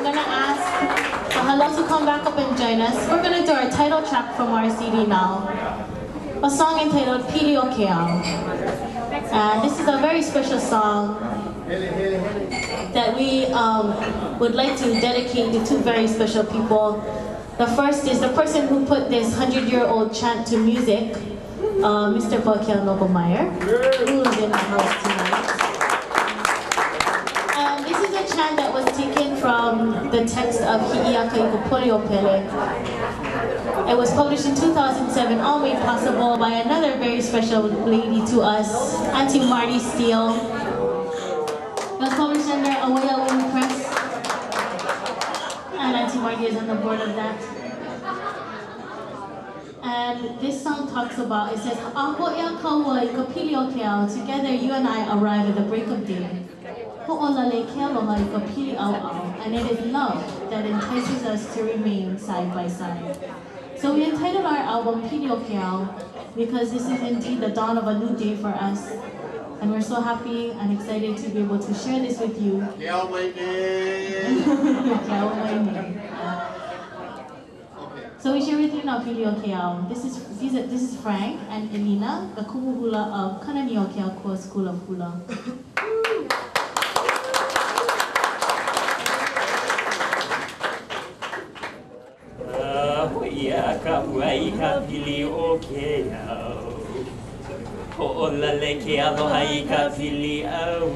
I'm gonna ask Hala to come back up and join us. We're gonna do our title track from our CD now. A song entitled Pili. And this is a very special song that we would like to dedicate to two very special people. The first is the person who put this 100-year-old chant to music, Mr. Bakiel Nobemeyer, who is in the house tonight. And this is a chant that was taken from the text of Hi'iaka i Kupaoa Pili. It was published in 2007, all made possible by another very special lady to us, Auntie Marty Steele. It was published under Awaya Women Press, and Auntie Marty is on the board of that. And this song talks about, it says, together you and I arrive at the break of day. And it is love that entices us to remain side by side. So we entitled our album Pili because this is indeed the dawn of a new day for us. And we're so happy and excited to be able to share this with you. So we share with you now Pili. This is Frank and Elena, the kumu hula of Kananiokeao Core School of Hula. Pili Ho'olale ke aloha i ka pili au.